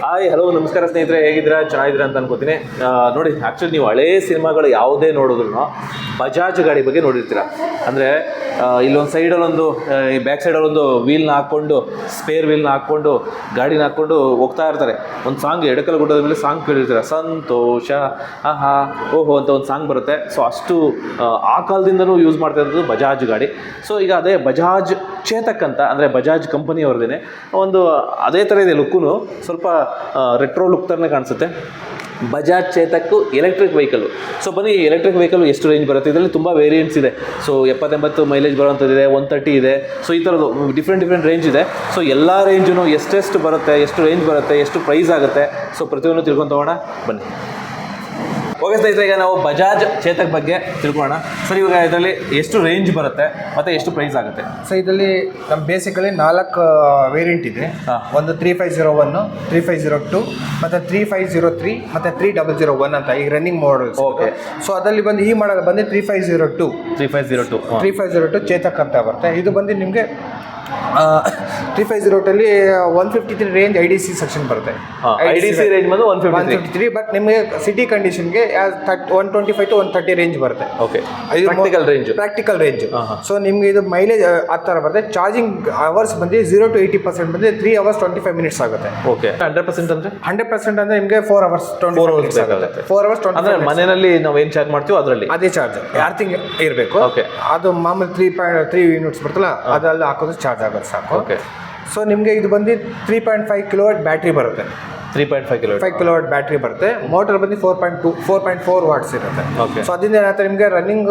Hi hello ನಮಸ್ಕಾರ ಸ್ನೇಹಿತರೆ, ಹೇಗಿದ್ದೀರಾ? ಚೆನ್ನಾಗಿದ್ದೀರಾ ಅಂತ ಅನ್ಕೋತೀನಿ. ನೋಡಿ, ಆ್ಯಕ್ಚುಲಿ ನೀವು ಹಳೇ ಸಿನಿಮಾಗಳು ಯಾವುದೇ ನೋಡಿದ್ರು ಬಜಾಜ್ ಗಾಡಿ ಬಗ್ಗೆ ನೋಡಿರ್ತೀರ. ಅಂದರೆ ಇಲ್ಲೊಂದು ಸೈಡಲ್ಲೊಂದು ಬ್ಯಾಕ್ ಸೈಡಲ್ಲೊಂದು ವೀಲ್ನ ಹಾಕ್ಕೊಂಡು, ಸ್ಪೇರ್ ವೀಲ್ನ ಹಾಕ್ಕೊಂಡು ಗಾಡಿನ ಹಾಕ್ಕೊಂಡು ಹೋಗ್ತಾ ಇರ್ತಾರೆ. ಒಂದು ಸಾಂಗ್ ಎಡಕಲ್ ಗುಡ್ಡದ ಮೇಲೆ ಸಾಂಗ್ ಕೇಳಿರ್ತೀರ, ಸಂತೋಷ ಆಹಾ ಓಹೋ ಅಂತ ಒಂದು ಸಾಂಗ್ ಬರುತ್ತೆ. ಸೊ ಅಷ್ಟು ಆ ಕಾಲದಿಂದನೂ ಯೂಸ್ ಮಾಡ್ತಾ ಇರೋದು ಬಜಾಜ್ ಗಾಡಿ. ಸೊ ಈಗ ಅದೇ ಬಜಾಜ್ ಚೇತಕ್ ಅಂತ, ಅಂದರೆ ಬಜಾಜ್ ಕಂಪನಿಯವ್ರದ್ದೇ ಒಂದು ಅದೇ ಥರ ಇದೆ ಲುಕ್ಕು, ಸ್ವಲ್ಪ ರೆಟ್ರೋ ಲುಕ್ ಥರನೇ ಕಾಣಿಸುತ್ತೆ. Bajaj Chetak electric vehicle. So ಬನ್ನಿ, ಎಲೆಕ್ಟ್ರಿಕ್ ವೆಹಿಕಲ್ ಎಷ್ಟು ರೇಂಜ್ ಬರುತ್ತೆ, ಇದರಲ್ಲಿ ತುಂಬ ವೇರಿಯಂಟ್ಸ್ ಇದೆ. ಸೊ 70-80 ಮೈಲೇಜ್ ಬರೋವಂಥದ್ದಿದೆ, 130 ಇದೆ. ಸೊ ಈ ಥರದ್ದು ಡಿಫ್ರೆಂಟ್ ರೇಂಜ್ ಇದೆ. ಸೊ ಎಲ್ಲ ರೇಂಜೂ ಎಷ್ಟೆಷ್ಟು ಬರುತ್ತೆ, ಎಷ್ಟು ರೇಂಜ್ ಬರುತ್ತೆ, ಎಷ್ಟು ಪ್ರೈಸ್ ಆಗುತ್ತೆ, ಸೊ ಪ್ರತಿಯೊಂದು ತಿಳ್ಕೊಂಡು ತಗೋಣ ಬನ್ನಿ. ಓಕೆ ಸ್ನೇಹಿತರೆ, ಈಗ ನಾವು ಬಜಾಜ್ ಚೇತಕ್ ಬಗ್ಗೆ ತಿಳ್ಕೊಳ್ಳೋಣ. ಸರ್, ಇವಾಗ ಇದರಲ್ಲಿ ಎಷ್ಟು ರೇಂಜ್ ಬರುತ್ತೆ ಮತ್ತು ಎಷ್ಟು ಪ್ರೈಸ್ ಆಗುತ್ತೆ? ಸೊ ಇದರಲ್ಲಿ ನಮ್ಮ ಬೇಸಿಕಲಿ 4 ವೇರಿಯಂಟ್ ಇದೆ. ಒಂದು 3501, 3502 ಮತ್ತು 3503 ಮತ್ತು 3001 ಅಂತ ಈ ರನ್ನಿಂಗ್ ಮಾಡಲ್ಸ್. ಓಕೆ. ಸೊ ಅದರಲ್ಲಿ ಬಂದು ಈ ಮಾಡಲ್ ಬಂದು 3502 ಚೇತಕ್ ಅಂತ ಬರುತ್ತೆ. ಇದು ಬಂದು ನಿಮಗೆ 3502 153 ರೇಂಜ್ IDC ಸೆಕ್ಷನ್ ಬರುತ್ತೆ. IDC ರೇಂಜ್ ಬಂದು 153, ಬಟ್ ನಿಮಗೆ ಸಿಟಿ ಕಂಡೀಷನ್ಗೆ 125 to 130 ರೇಂಜ್ ಬರುತ್ತೆ. Okay, practical range. ಸೊ ನಿಮಗೆ ಇದು ಮೈಲೇಜ್ ಆ ಥರ ಬರುತ್ತೆ. ಚಾರ್ಜಿಂಗ್ ಅವರ್ಸ್ ಬಂದು 0 to 80% ಬಂದು 3 hours 25 minutes ಆಗುತ್ತೆ. ಓಕೆ. 100% ಅಂದರೆ 100% ಅಂದರೆ ನಿಮಗೆ 4 hours 25 minutes ಆಗುತ್ತೆ. 4 hours 25 ಅಂದರೆ ಮನೆಯಲ್ಲಿ ನಾವು ಏನು ಚಾರ್ಜ್ ಮಾಡ್ತೀವೋ ಅದರಲ್ಲಿ ಅದೇ ಚಾರ್ಜ್ ಅರ್ಥಿಂಗ್ ಇರಬೇಕು. ಓಕೆ. ಅದು ಮಾಮೂಲಿ 3 ಯೂನಿಟ್ಸ್ ಬರ್ತಲ್ಲ, ಅದೆಲ್ಲ ಹಾಕೋದು ಚಾರ್ಜ್ ಆಗೋದು ಸಾಕು. ಓಕೆ. ಸೊ ನಿಮಗೆ ಇದು ಬಂದು 3.5 kW ಬ್ಯಾಟ್ರಿ ಬರುತ್ತೆ. 3.5 kW ಬ್ಯಾಟ್ರಿ ಬರುತ್ತೆ. ಮೋಟರ್ ಬಂದು 4.4 ವಾಟ್ಸ್ ಇರುತ್ತೆ. ಓಕೆ. ಸೊ ಅದರಿಂದ ಏನಾಗುತ್ತೆ, ನಿಮಗೆ ರನ್ನಿಂಗ್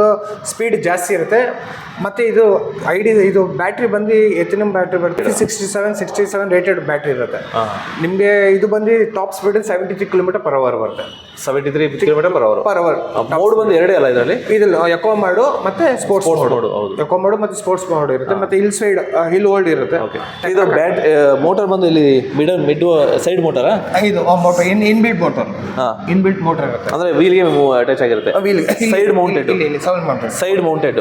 ಸ್ಪೀಡ್ ಜಾಸ್ತಿ ಇರುತ್ತೆ. ಮತ್ತು ಇದು ಬ್ಯಾಟ್ರಿ ಬಂದು ಎಥಿನಮ್ ಬ್ಯಾಟ್ರಿ ಬರುತ್ತೆ. 67 ರೇಟೆಡ್ ಬ್ಯಾಟ್ರಿ ಇರುತ್ತೆ. ನಿಮಗೆ ಇದು ಬಂದು ಟಾಪ್ ಸ್ಪೀಡ್ 73 km/h ಬರುತ್ತೆ. 73 km/h. ಮೋಡ್ ಬಂದು ಎರಡೇ ಅಲ್ಲ ಇದರಲ್ಲಿ? ಇದ್ರಲ್ಲಿ ಎಕೋ ಮಾಡು ಮತ್ತು ಸ್ಪೋರ್ಟ್ಸ್ ಮೋಡ್. ಹೌದು, ಎಕೋ ಮಾಡು ಮತ್ತು ಸ್ಪೋರ್ಟ್ಸ್ ಮೋಡ್ ಇರುತ್ತೆ. ಮತ್ತು ಹಿಲ್ ಹೋಲ್ಡ್ ಇರುತ್ತೆ. ಇದು ಮೋಟರ್ ಬಂದು ಇಲ್ಲಿ ಮಿಡ್ ಸೈಡ್ ಮೋಟರಾ? ಇದು motor inbuilt motor. Inbuilt motor ಇರುತ್ತೆ. ಅಂದರೆ ವೀಲ್ಗೆ ಅಟ್ಯಾಚ್ ಆಗಿರುತ್ತೆ. Side mounted. ಸೈಡ್ ಮೌಂಟೆಡ್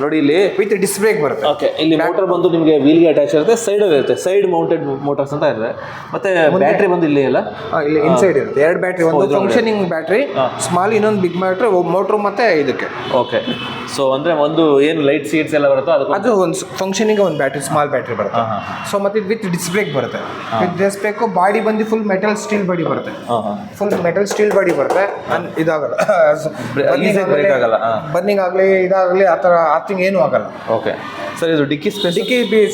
ನೋಡಿ, ಇಲ್ಲಿ ವಿತ್ ಡಿಸ್ಕ್ ಬ್ರೇಕ್ ಬರುತ್ತೆ. ಓಕೆ. ಇಲ್ಲಿ ಮೋಟರ್ ಬಂದು ನಿಮಗೆ ವೀಲ್ಗೆ ಅಟ್ಯಾಚ್ ಇರುತ್ತೆ, ಸೈಡ್ ಇರುತ್ತೆ. ಸೈಡ್ ಮೌಂಟೆಡ್ ಮೋಟರ್ಸ್ ಅಂತ ಇರುತ್ತೆ. ಮತ್ತೆ ಬ್ಯಾಟ್ರಿ ಬಂದು ಇಲ್ಲಿ ಅಲ್ಲ, ಇಲ್ಲಿ ಇನ್ಸೈಡ್ ಇರುತ್ತೆ. 2 ಬ್ಯಾಟ್ರಿ, ಒಂದು ಫಂಕ್ಷನಿಂಗ್ ಬ್ಯಾಟ್ರಿ ಸ್ಮಾಲ್, ಇನ್ನೊಂದು ಬಿಗ್ ಬ್ಯಾಟ್ರಿ ಮೋಟರ್ ಮತ್ತೆ ಇದಕ್ಕೆ. ಓಕೆ. ಸೊ ಅಂದ್ರೆ ಒಂದು ಏನು ಲೈಟ್ ಸೀಟ್ಸ್ ಎಲ್ಲ ಬರುತ್ತೋ ಅದು ಒಂದು ಫಂಕ್ಷನಿಂಗ್ ಒಂದು ಬ್ಯಾಟ್ರಿ, ಸ್ಮಾಲ್ ಬ್ಯಾಟ್ರಿ ಬರುತ್ತೆ. ಸೊ ಮತ್ತೆ ವಿತ್ ಡಿಸ್ಕ್ ಬ್ರೇಕ್ ಬರುತ್ತೆ. ವಿತ್ ಡಿಸ್ಕ್ ಬ್ರೇಕ್ ಬಾಡಿ ಬಂದು ಫುಲ್ ಮೆಟಲ್ ಸ್ಟೀಲ್ ಬಾಡಿ ಬರುತ್ತೆ. ಫುಲ್ ಮೆಟಲ್ ಸ್ಟೀಲ್ ಬಾಡಿ ಬರುತ್ತೆ. ಇದಾಗಲ್ಲ, ಬರ್ನಿಂಗ್ ಆಗಲಿ ಇದಾಗಲಿ ಆ ಥರ ಆರ್ಥಿಂಗ್ ಏನೂ ಆಗಲ್ಲ. ಓಕೆ. ಸರ್, ಇದು ಡಿಕ್ಕಿ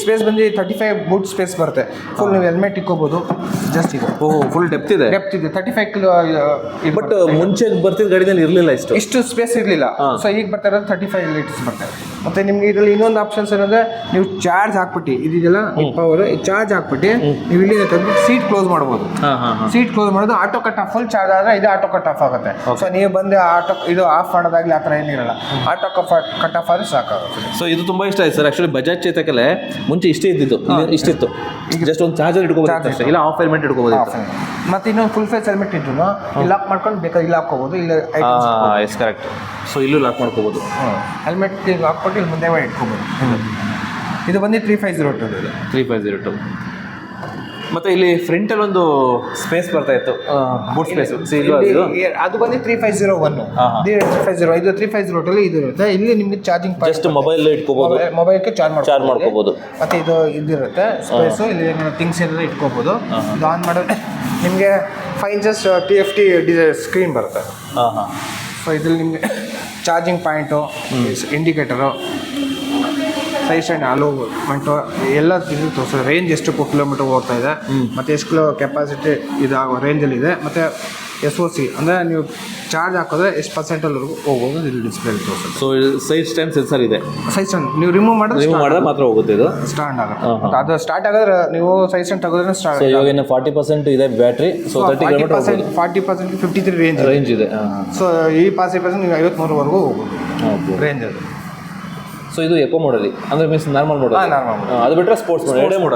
ಸ್ಪೇಸ್ ಬಂದು 35 ಬೂಟ್ ಸ್ಪೇಸ್ ಬರುತ್ತೆ. ಫುಲ್ ನೀವು ಹೆಲ್ಮೆಟ್ ಇಕ್ಕೋಬಹುದು. ಜಸ್ಟ್ ಇದು ಫುಲ್ ಡೆಪ್ತ್ ಇದೆ. 35 ಕಿಲೋ. ಬಟ್ ಮುಂಚೆ ಬರ್ತಿದ್ದ ಗಾಡಿನಲ್ಲಿ ಇರಲಿಲ್ಲ ಇಷ್ಟು ಸ್ಪೇಸ್ ಇರಲಿಲ್ಲ. ಸೊ ಈಗ ಬರ್ತಾ ಇರೋದು 35 ಲೀಟರ್ಸ್ ಬರ್ತದೆ. ಮತ್ತು ನಿಮ್ಗೆ ಇದರಲ್ಲಿ ಇನ್ನೊಂದು ಆಪ್ಷನ್ಸ್ ಏನಂದರೆ, ನೀವು ಚಾರ್ಜ್ ಹಾಕ್ಬಿಟ್ಟು ಇದೆಯಲ್ಲ ಪವರ್, ಚಾರ್ಜ್ ಹಾಕ್ಬಿಟ್ಟು ನೀವು ಇಲ್ಲಿ ತಂದು ಸೀಟ್ ಕ್ಲೋಸ್ ಮಾಡ್ಬೋದು. ಸೀಟ್ ಕ್ಲೋಸ್ ಮಾಡೋದು auto cut off. Full charge ಆದರೆ ಇದು ಆಟೋ ಕಟ್ ಆಫ್ ಆಗುತ್ತೆ. ಸೊ ನೀವು ಬಂದು ಇದು ಆಫ್ ಮಾಡೋದಾಗಲಿ ಆ ಥರ ಏನಿರಲ್ಲ. ಆಟೋ ಕಟ್ ಆಫ್ ಆದರೆ ಸಾಕಾಗುತ್ತೆ. ಸೊ ಇದು ತುಂಬ ಇಷ್ಟ ಆಯ್ತು ಸರ್. ಆ್ಯಕ್ಚುಲಿ ಬಜಾಜ್ ಚೇತಕಲ್ಲೇ ಮುಂಚೆ ಇಷ್ಟಿತ್ತು. ಇಷ್ಟಿತ್ತು, ಜಸ್ಟ್ ಒಂದು ಚಾರ್ಜರ್ ಇಟ್ಕೋಬೋದು, ಇಲ್ಲ ಆಫ್ ಹೆಲ್ಮೆಟ್ ಇಟ್ಕೋಬೋದು. ಮತ್ತು ಇನ್ನೊಂದು ಫುಲ್ ಫೇಸ್ ಹೆಲ್ಮೆಟ್ ಇಟ್ಟು ಇಲ್ಲಿ ಲಾಕ್ ಮಾಡ್ಕೊಂಡು ಬೇಕಾದ್ರೆ ಇಲ್ಲಿ ಹಾಕ್ಕೋಬೋದು. ಇಲ್ಲ ಎಸ್ ಕರೆಕ್ಟ್. ಸೊ ಇಲ್ಲೂ ಲಾಕ್ ಮಾಡ್ಕೋಬೋದು. ಹೆಲ್ಮೆಟ್ ಹಾಕ್ಬಿಟ್ಟು ಇಲ್ಲಿ ಮುಂದೆ ಇಟ್ಕೋಬೋದು. ಇದು ಬಂದು 3502. 3502. ಮತ್ತು ಇಲ್ಲಿ ಫ್ರಂಟಲ್ಲಿ ಒಂದು ಸ್ಪೇಸ್ ಬರ್ತಾ ಇತ್ತು, ಬೂಟ್ ಸ್ಪೇಸ್. ಅದು ಬಂದು 3501. 3501 ಇದು 3502 ಇದು ಇರುತ್ತೆ. ಇಲ್ಲಿ ನಿಮಗೆ ಚಾರ್ಜಿಂಗ್ ಜಸ್ಟ್ ಮೊಬೈಲ್ ಇಟ್ಕೋಬೋದು, ಮೊಬೈಲ್ಗೆ ಚಾರ್ಜ್ ಮಾಡ್ಕೋಬೋದು. ಮತ್ತು ಇದಿರುತ್ತೆ ಸ್ಪೇಸು. ಇಲ್ಲಿ ಥಿಂಗ್ಸ್ ಏನಾದರೂ ಇಟ್ಕೋಬೋದು. ಇದು ಆನ್ ಮಾಡಿದ್ರೆ ನಿಮಗೆ 5 inches TFT ಸ್ಕ್ರೀನ್ ಬರುತ್ತೆ. ಸೊ ಇದ್ರಲ್ಲಿ ನಿಮಗೆ charging point, indicator, side stand ಅಲೋಮೆಂಟು ಎಲ್ಲ ಇದು ತೋರಿಸ್ತದೆ. ರೇಂಜ್ ಎಷ್ಟು ಕಿಲೋಮೀಟರ್ ಓಡ್ತಾ ಇದೆ, ಮತ್ತು ಎಷ್ಟು ಕೆಪಾಸಿಟಿ ಇದು ರೇಂಜಲ್ಲಿ ಇದೆ, ಮತ್ತು SOC ಅಂದರೆ ನೀವು ಚಾರ್ಜ್ ಹಾಕಿದ್ರೆ ಎಷ್ಟು ಪರ್ಸೆಂಟಲ್ಲಿವರೆಗೂ ಹೋಗೋದು ಇಲ್ಲಿ ಡಿಸ್ಪ್ಲೇ ತೋರಿಸ್ತದೆ. ಸೊ ಸೈಡ್ ಸ್ಟ್ಯಾಂಡ್ ಸೆನ್ಸರ್ ಇದೆ. ಸೈಡ್ ಸ್ಟ್ಯಾಂಡ್ ನೀವು ರಿಮೂವ್ ಮಾಡಿದ್ರೆ ಮಾತ್ರ ಹೋಗುತ್ತೆ, ಇದು ಸ್ಟಾರ್ಟ್ ಆಗುತ್ತೆ. ಮತ್ತು ಅದು ಸ್ಟಾರ್ಟ್ ಆಗಿದ್ರೆ ನೀವು ಸೈಡ್ ಸ್ಟ್ಯಾಂಡ್ ತೆಗೆದ್ರೆ ಸ್ಟಾರ್ಟ್. ಸೊ ಇವಾಗ 40% ಇದೆ ಬ್ಯಾಟ್ರಿ. ಸೊ 40% 53 ರೇಂಜ್ ಇದೆ. ಸೊ ಈ 40% ನೀವು 53ವರೆಗೂ ಹೋಗ್ಬೋದು ರೇಂಜ್ ಅದು. ಸೊ ಇದು ಎಕೋ ಮೋಡಲ್ಲಿ, ಅಂದರೆ ಮೀನ್ಸ್ ನಾರ್ಮಲ್ ಮೋಡ್. ಅದು ಬಿಟ್ಟರೆ ಸ್ಪೋರ್ಟ್ಸ್ ಮೋಡ್. ಎರಡೇ ಮೋಡ್.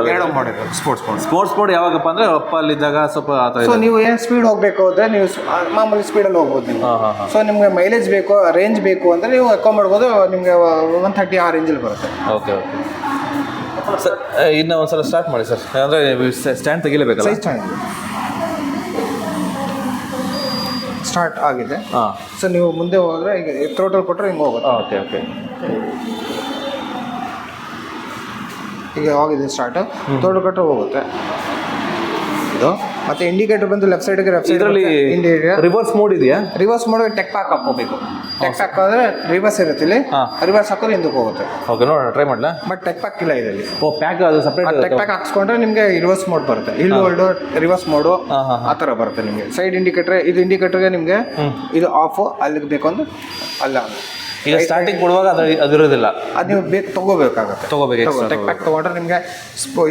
ಸ್ಪೋರ್ಟ್ಸ್ ಮೋಡ್ ಯಾವಾಗಪ್ಪ ಅಂದರೆ ಅಪ್ಪಲ್ಲಿದ್ದಾಗ ಸ್ವಲ್ಪ ಆ ಥರ. ಸೊ ನೀವು ಏನು ಸ್ಪೀಡ್ ಹೋಗಬೇಕು ಅಂದರೆ ನೀವು ಮಾಮೂಲಿ ಸ್ಪೀಡಲ್ಲಿ ಹೋಗ್ಬೋದು ನೀವು. ಸೊ ನಿಮಗೆ ಮೈಲೇಜ್ ಬೇಕು, ರೇಂಜ್ ಬೇಕು ಅಂದರೆ ನೀವು ಎಕೋ ಮಾಡ್ಬೋದು. ನಿಮಗೆ 130 ಆ ರೇಂಜಲ್ಲಿ ಬರುತ್ತೆ. ಓಕೆ. ಇನ್ನು ಒಂದ್ಸಲ ಸ್ಟಾರ್ಟ್ ಮಾಡಿ ಸರ್, ಅಂದರೆ ಸ್ಟ್ಯಾಂಡ್ ತೆಗಿಲೇಬೇಕಲ್ಲ. ಸೈಜ್ ಚೆನ್ನಾಗಿದೆ, ಸ್ಟಾರ್ಟ್ ಆಗಿದೆ. ಹಾಂ, ಸೊ ನೀವು ಮುಂದೆ ಹೋದರೆ ಈಗ ಥ್ರೋಟಲ್ ಕೊಟ್ಟರೆ ಹಿಂಗೆ ಹೋಗುತ್ತೆ. Okay okay. ಈಗ ಆಗಿದೆ ಸ್ಟಾರ್ಟ್, ಥ್ರೋಟಲ್ ಕೊಟ್ಟರೆ ಹೋಗುತ್ತೆ ಇದು. ಮತ್ತೆ ಇಂಡಿಕೇಟರ್ ಬಂದು ಲೆಫ್ಟ್ ಸೈಡ್ಗೆ ಇದರಲ್ಲಿ ಇಂಡಿಕೇಟರ್ ರಿವರ್ಸ್ ಮೋಡ್ ಇದೆಯಾ? ರಿವರ್ಸ್ ಮಾಡೋಕೆ ಟೆಕ್ ಪ್ಯಾಕ್ ಹಾಕೋಬೇಕು. ಟೆಕ್ ಪ್ಯಾಕ್ ಹಾಕಿದ್ರೆ ರಿವರ್ಸ್ ಇರುತ್ತೆ ಇಲ್ಲಿ, ರಿವರ್ಸ್ ಹಾಕೋದ್ರೆ ಹಿಂದಕ್ಕೆ ಹೋಗುತ್ತೆ. ಓಕೆ, ನೋಡೋಣ, ಟ್ರೈ ಮಾಡಲಾ? ಬಟ್ ಟೆಕ್ ಪ್ಯಾಕ್ ಇಲ್ಲ ಇದರಲ್ಲಿ. ಓ, ಪ್ಯಾಕ್ ಅದು ಸಪ್ರೇಟ್. ಟೆಕ್ ಪ್ಯಾಕ್ ಹಾಕ್ಸ್ಕೊಂಡ್ರೆ ನಿಮಗೆ ರಿವರ್ಸ್ ಮೋಡ್ ಬರುತ್ತೆ, ಹಿಲ್ ಹೋಲ್ಡ್ ರಿವರ್ಸ್ ಮೋಡು ಆ ಥರ ಬರುತ್ತೆ ನಿಮಗೆ. ಸೈಡ್ ಇಂಡಿಕೇಟರ್, ಇದು ಇಂಡಿಕೇಟರ್ಗೆ ನಿಮಗೆ ಇದು ಆಫ್, ಅಲ್ಲಿಗೆ ಬೇಕು ಅಂದ್ರೆ ಅಲ್ಲ. ಈಗ ಸ್ಟಾರ್ಟಿಂಗ್ ಕೊಡುವಾಗ ಅದು ಇರೋದಿಲ್ಲ, ಅದು ನೀವು ಬೇಕು ತೊಗೋಬೇಕು. ಟೆಕ್ ಪ್ಯಾಕ್ ತೊಗೊಂಡ್ರೆ ನಿಮಗೆ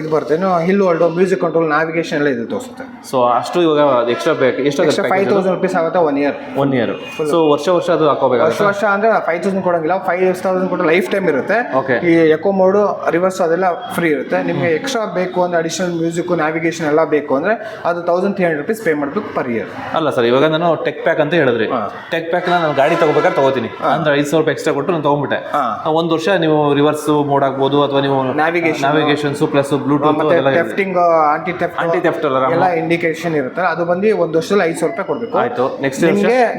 ಇದು ಬರುತ್ತೆ, hill hold, music control, navigation ಎಲ್ಲ ಇದು ತೋರಿಸುತ್ತೆ. ಸೊ ಅಷ್ಟು ಇವಾಗ ಎಕ್ಸ್ಟ್ರಾ ಬೇಕು. ಎಷ್ಟು ಎಕ್ಸ್ಟ್ರಾ 5,000 rupees ಆಗುತ್ತೆ 1 year. 1 year. ಸೊ ವರ್ಷ ಅದು ಹಾಕೋಬೇಕು. ವರ್ಷ ಅಂದರೆ 5,000 ಕೊಡೋಂಗಿಲ್ಲ, 5,000 ಕೊಟ್ಟರೆ ಲೈಫ್ ಟೈಮ್ ಇರುತ್ತೆ. ಓಕೆ. ಈ ಎಕೋ ಮೋಡು, ರಿವರ್ಸ್ ಅದೆಲ್ಲ ಫ್ರೀ ಇರುತ್ತೆ. ನಿಮಗೆ ಎಕ್ಸ್ಟ್ರಾ ಬೇಕು ಅಂದರೆ ಅಡಿಷನಲ್ ಮ್ಯೂಸಿಕ್, ನ್ಯಾವಿಗೇಷನ್ ಎಲ್ಲ ಬೇಕು ಅಂದರೆ ಅದು 1,300 rupees ಪೇ ಮಾಡಬೇಕು ಪರ್ ಇಯರ್. ಅಲ್ಲ ಸರ್, ಇವಾಗ ನಾನು ಟೆಕ್ ಪ್ಯಾಕ್ ಅಂತ ಹೇಳಿದ್ರಿ. ಟೆಕ್ ಪ್ಯಾಕ್ನ ನಾನು ಗಾಡಿ ತಗೋಬೇಕಾದ್ರೆ ತಗೋತೀನಿ ಅಂದ್ರೆ 5,000 ರೂಪಾಯಿ ಎಕ್ಸ್ಟ್ರಾ ಕೊಟ್ಟು ನಾನು ತೊಗೊಂಡ್ಬಿಟ್ಟೆ. 1 ವರ್ಷ ನೀವು ರಿವರ್ಸ್ ಮೋಡ್ ಆಗ್ಬೋದು, ಅಥವಾ ನೀವು ನ್ಯಾವಿಗೇಷನ್ಸ್ ಪ್ಲಸ್ ಬ್ಲೂಟೂತ್, ಟೆಫ್ಟಿಂಗ್, ಆಂಟಿ ಥೆಫ್ಟ್ ಎಲ್ಲ ಇಂಡಿಕೇಶನ್ ಇರುತ್ತೆ. ಅದು ಬಂದು 1 ವರ್ಷದಲ್ಲಿ 5,000 ರೂಪಾಯಿ ಕೊಡಬೇಕು. ಆಯ್ತು.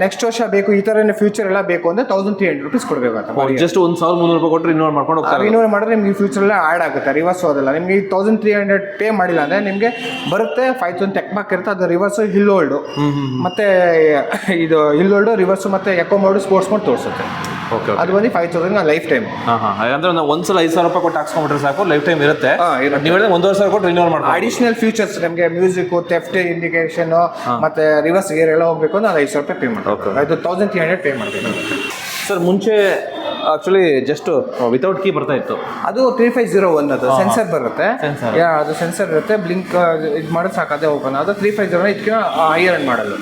ನೆಕ್ಸ್ಟ್ ವರ್ಷ ಬೇಕು, ಈ ತರ ಫ್ಯೂಚರ್ ಎಲ್ಲ ಬೇಕು ಅಂದ್ರೆ 1,300 rupees ಕೊಡಬೇಕಾಗುತ್ತೆ. ಜಸ್ಟ್ 1,300 ರೂಪಾಯಿ ಕೊಟ್ಟರೆ ರಿನ್ಯೂವಲ್ ಮಾಡ್ಕೊಂಡು ಹೋಗ್ತಾರೆ. ರಿನ್ಯೂವಲ್ ಮಾಡಿದ್ರೆ ನಿಮ್ಗೆ ಫ್ಯೂಚರ್ ಎಲ್ಲ ಆಡ್ ಆಗುತ್ತೆ, ರಿವರ್ಸ್ ಹೋದಲ್ಲ. ನಿಮ್ಗೆ 1,300 ಪೇ ಮಾಡಿಲ್ಲ ಅಂದ್ರೆ ನಿಮಗೆ ಬರುತ್ತೆ 5,000 ಟೆಕ್ ಪ್ಯಾಕ್ ಇರುತ್ತೆ, ಅದು ರಿವರ್ಸ್, ಹಿಲ್ ಹೋಲ್ಡ್, ಮತ್ತೆ ಇದು ಹಿಲ್ ಹೋಲ್ಡ್, ರಿವರ್ಸ್, ಮತ್ತೆ ಎಕೋ ಮೋಡ್, ಸ್ಪೋರ್ಟ್ಸ್ ಮೋಡ್ ತೋರಿಸುತ್ತೆ. ಓಕೆ, ಅದು ಬಂದು 5,000 ಲೈಫ್ ಟೈಮ್. ಅಂದ್ರೆ ನಾವು ಒಂದ್ಸಲ 5,000 ರೂಪಾಯಿ ಕೊಟ್ಟು ಹಾಕ್ಸ್ಕೊಂಡ್ಬಿಟ್ರೆ ಸಾಕು, ಲೈಫ್ ಟೈಮ್ ಇರುತ್ತೆ. ನೀವು ಹೇಳಿದ್ರೆ 1,000 ಕೊಟ್ಟು ರಿನ್ಯೂವಲ್ ಮಾಡ್ಬೋದು. ಅಡಿಷನಲ್ ಫೀಚರ್ಸ್ ನಮಗೆ ಮ್ಯೂಸಿಕ್, ಥೆಫ್ಟ್ ಇಂಡಿಕೇಶನ್, ಮತ್ತೆ ರಿವರ್ಸ್ ಗೇರ್ ಎಲ್ಲ ಹೋಗ್ಬೇಕು ಅಂದ್ರೆ 5,000 ರೂಪಾಯಿ ಪೇ ಮಾಡಬೇಕು. ಅದು 1,300 ಪೇ ಮಾಡಬೇಕು. ಸರ್, ಮುಂಚೆ ಆಕ್ಚುಲಿ ಜಸ್ಟ್ ವಿತೌಟ್ ಕೀ ಬರ್ತಾ ಇತ್ತು. ಅದು 3501 ಅದು ಸೆನ್ಸರ್ ಬರುತ್ತೆ. ಅದು ಸೆನ್ಸರ್ ಇರುತ್ತೆ, ಬ್ಲಿಂಕ್ ಇದು ಮಾಡೋದು ಸಾಕು, ಅದೇ ಓಪನ್. ಅದು 350 ಇದಕ್ಕಿಂತ ಹೈಯರ್ ಎಂಡ್ ಮಾಡಲ್ಲ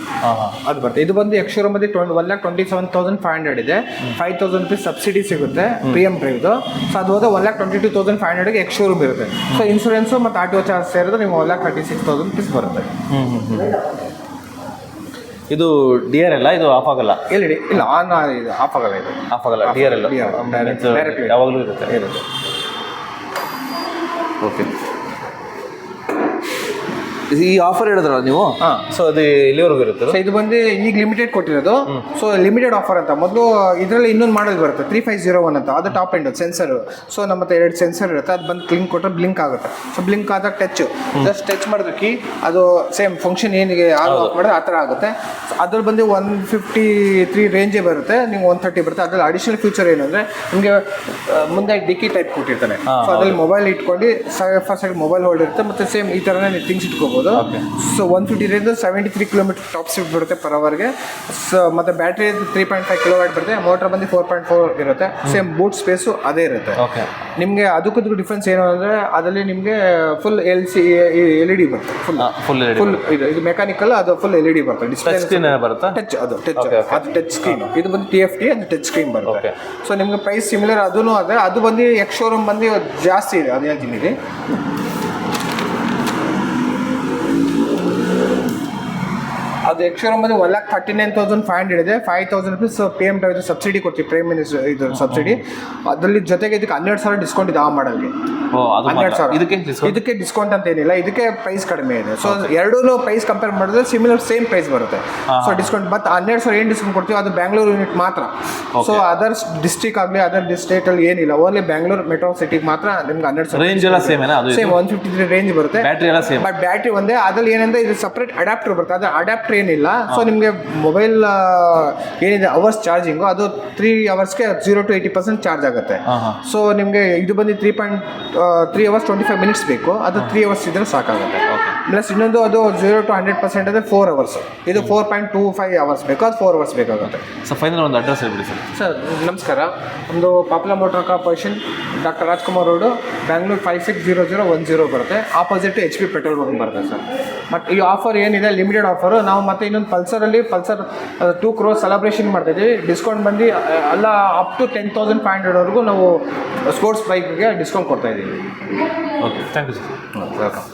ಅದು ಬರುತ್ತೆ. ಇದು ಬಂದು ಎಕ್ಸ್-ಶೋರೂಮ್ ಬಂದು 1,27,500 ಇದೆ. 5,000 rupees ಸಬ್ಸಿಡಿ ಸಿಗುತ್ತೆ ಪ್ರಿಯಮ್ ಡ್ರೈವ್ದು. ಸೊ ಅದು ಹೋದ 1,22,500ಗೆ ಎಕ್ಸ್-ಶೋರೂಮ್ ಇರುತ್ತೆ. ಸೊ ಇನ್ಶೂರೆನ್ಸು ಮತ್ತು RTO ಚಾರ್ಜ್ ಸೇರಿದ್ರೆ ನೀವು 1,36,000 rupees ಬರುತ್ತೆ. ಇದು DRL ಅಲ್ಲ, ಇದು ಆಫ್ ಆಗಲ್ಲ? LED ಇಲ್ಲ, ಆನ್, ಇದು ಆಫ್ ಆಗಲ್ಲ, ಇದು ಆಫ್ ಆಗಲ್ಲ. DRL ಯಾವಾಗಲೂ ಇರುತ್ತೆ. ಓಕೆ. ಈ ಆಫರ್ ಹೇಳಿದ್ರಲ್ಲ ನೀವು, ಸೊ ಅದು ಎಲ್ಲಿವರೆಗೂ ಇರುತ್ತೆ? ಸೊ ಇದು ಬಂದು ಈಗ ಲಿಮಿಟೆಡ್ ಕೊಟ್ಟಿರೋದು. ಸೊ ಲಿಮಿಟೆಡ್ ಆಫರ್ ಅಂತ. ಮೊದಲು ಇದರಲ್ಲಿ ಇನ್ನೊಂದು ಮಾಡಲ್ ಬರುತ್ತೆ 3501 ಅಂತ, ಅದು ಟಾಪ್ ಎಂಡ್ ಸೆನ್ಸರ್. ಸೊ ನಮ್ಮ ಹತ್ರ 2 ಸೆನ್ಸರ್ ಇರುತ್ತೆ, ಅದು ಬಂದು ಕ್ಲಿಂಕ್ ಕೊಟ್ಟರೆ ಬ್ಲಿಂಕ್ ಆಗುತ್ತೆ. ಸೊ ಬ್ಲಿಂಕ್ ಆದಾಗ ಜಸ್ಟ್ ಟಚ್ ಮಾಡಿದ್ರೆ ಕೀ ಅದು ಸೇಮ್ ಫಂಕ್ಷನ್ ಏನಿಗೆ ಆನ್ ಆಫ್ ಮಾಡಿದ್ರೆ ಆ ಥರ ಆಗುತ್ತೆ. ಅದ್ರಲ್ಲಿ ಬಂದು 153 ರೇಂಜೇ ಬರುತ್ತೆ, ನೀವು 130 ಬರುತ್ತೆ. ಅದ್ರಲ್ಲಿ ಅಡಿಷನಲ್ ಫ್ಯೂಚರ್ ಏನು ಅಂದರೆ ನಿಮಗೆ ಮುಂದೆ ಡಿಕ್ಕಿ ಟೈಪ್ ಕೊಟ್ಟಿರ್ತಾನೆ. ಸೊ ಅದ್ರಲ್ಲಿ ಮೊಬೈಲ್ ಇಟ್ಕೊಂಡು ಫಸ್ಟ್ ಸೈಡ್ ಮೊಬೈಲ್ ಹೋಲ್ಡ್ ಇರುತ್ತೆ, ಮತ್ತು ಸೇಮ್ ಈ ಥರನೇ ನೀವು ಥಿಂಗ್ಸ್ ಇಟ್ಕೋಬೋದು. ಸೊ 150 ರಿಂದ 73 ಕಿಲೋಮೀಟರ್ ಟಾಪ್ ಸ್ಪೀಡ್ ಬರುತ್ತೆ ಪರ್ ಅವರ್ಗೆ. ಸೊ ಮತ್ತು ಬ್ಯಾಟ್ರಿ 3.5 ಕಿಲೋವ್ಯಾಟ್ ಬರುತ್ತೆ. ಮೋಟರ್ ಬಂದು 4.4 ಇರುತ್ತೆ. ಸೇಮ್ ಬೂಟ್ ಸ್ಪೇಸು ಅದೇ ಇರುತ್ತೆ. ನಿಮಗೆ ಅದಕ್ಕೂ ಡಿಫ್ರೆನ್ಸ್ ಏನು ಅಂದರೆ ಅದರಲ್ಲಿ ನಿಮಗೆ ಫುಲ್ LED ಬರುತ್ತೆ. ಫುಲ್ ಇದು ಮೆಕ್ಯಾನಿಕಲ್, ಅದು ಫುಲ್ LED ಬರುತ್ತೆ. ಡಿಸ್ಪ್ಲೇ ಸ್ಕ್ರೀನ್ ಬರುತ್ತೆ, ಅದು ಟಚ್ ಸ್ಕ್ರೀನ್. ಇದು ಬಂದು TFT, ಅದು ಟಚ್ ಸ್ಕ್ರೀನ್ ಬರುತ್ತೆ. ಸೊ ನಿಮಗೆ ಪ್ರೈಸ್ ಸಿಮಿಲರ್ ಅದೂ ಅದೇ. ಅದು ಬಂದು ಎಕ್ಸ್-ಶೋರೂಮ್ ಬಂದು ಜಾಸ್ತಿ ಇದೆ, ಅದು ಹೇಳ್ತೀನಿ. ಅದು ಎಕ್ಸ್-ಶೋರೂಮ್ ಬಂದು 1,39,500 ಇದೆ. 5,000 rupees PM ಇದು ಸಬ್ಸಿಡಿ ಕೊಡ್ತೀವಿ, ಪ್ರೈಮ್ ಮಿನಿಸ್ಟರ್ ಇದು ಸಬ್ಸಿಡಿ. ಅದರಲ್ಲಿ ಜೊತೆಗೆ ಇದಕ್ಕೆ 12,000 ಡಿಸ್ಕೌಂಟ್ ಇದೆ ಆ ಮಾಡಲ್ಗೆ. 12,000 ಇದಕ್ಕೆ ಡಿಸ್ಕೌಂಟ್ ಅಂತ ಏನಿಲ್ಲ, ಇದಕ್ಕೆ ಪ್ರೈಸ್ ಕಡಿಮೆ ಇದೆ. ಸೊ ಎರಡೂ ಪ್ರೈಸ್ ಕಂಪೇರ್ ಮಾಡಿದ್ರೆ ಸಿಮಿಲರ್ ಸೇಮ್ ಪ್ರೈಸ್ ಬರುತ್ತೆ. ಸೊ ಡಿಸ್ಕೌಂಟ್ ಮತ್ತು 12,000 ಏನು ಡಿಸ್ಕೌಂಟ್ ಕೊಡ್ತೀವಿ ಅದು ಬ್ಯಾಂಗ್ಳೂರು ಯೂನಿಟ್ ಮಾತ್ರ. ಸೊ ಅದರ್ ಡಿಸ್ಟ್ರಿಕ್ಟ್ ಆಗಲಿ ಅದರ್ ಸ್ಟೇಟಲ್ಲಿ ಏನಿಲ್ಲ, ಓನ್ಲಿ ಬ್ಯಾಂಗ್ಳೂರು ಮೆಟ್ರೋ ಸಿಟಿಗೆ ಮಾತ್ರ ನಿಮ್ಗೆ 12,000 ರೇಂಜ್ ಎಲ್ಲ ಸೇಮ್ 153 ರೇಂಜ್ ಬರುತ್ತೆ. ಬ್ಯಾಟ್ರಿ ಎಲ್ಲ ಸೇಮ್, ಬಟ್ ಬ್ಯಾಟ್ರಿ ಒಂದೇ. ಅದ್ರಲ್ಲಿ ಏನಂದ್ರೆ ಇದು ಸಪ್ರೇಟ್ ಅಡಾಪ್ಟರ್ ಬರುತ್ತೆ, ಅದು ಅಡಾಪ್ಟರ್ ಏನಿಲ್ಲ. ಸೊ ನಿಮಗೆ ಮೊಬೈಲ್ ಏನಿದೆ ಅವರ್ಸ್ ಚಾರ್ಜಿಂಗು, ಅದು 3 hours 0 to 80% ಚಾರ್ಜ್ ಆಗುತ್ತೆ. ಸೊ ನಿಮಗೆ ಇದು ಬಂದು 3 hours 25 minutes ಬೇಕು, ಅದು 3 hours ಇದ್ರೆ ಸಾಕಾಗುತ್ತೆ. ಪ್ಲಸ್ ಇನ್ನೊಂದು ಅದು 0 to 100% ಅಂದರೆ 4 hours. ಇದು 4.25 hours ಬೇಕು, ಅದು 4 hours ಬೇಕಾಗುತ್ತೆ. ಸೊ ಫೈನಲ್ ಒಂದು ಅಡ್ರೆಸ್ ಹೇಳ್ಬಿಡಿ ಸರ್. ಸರ್ ನಮಸ್ಕಾರ, ಒಂದು popular motor corporation, doctor Rajkumar road, Bangalore 560010 ಬರುತ್ತೆ. ಆಪೋಸಿಟ್ HP ಪೆಟ್ರೋಲ್ ಬಂಕ್ ಬರುತ್ತೆ ಸರ್. ಮತ್ತು ಈ ಆಫರ್ ಏನಿದೆ ಲಿಮಿಟೆಡ್ ಆಫರು. ನಾವು ಮತ್ತೆ ಇನ್ನೊಂದು ಪಲ್ಸರ್ 2 crore ಸೆಲೆಬ್ರೇಷನ್ ಮಾಡ್ತಾಯಿದ್ದೀವಿ. ಡಿಸ್ಕೌಂಟ್ ಬಂದು ಎಲ್ಲ ಅಪ್ ಟು 10,500ವರೆಗೂ ನಾವು ಸ್ಪೋರ್ಟ್ಸ್ ಬೈಕ್ಗೆ ಡಿಸ್ಕೌಂಟ್ ಕೊಡ್ತಾಯಿದ್ದೀವಿ. Okay, thank you sir. Welcome.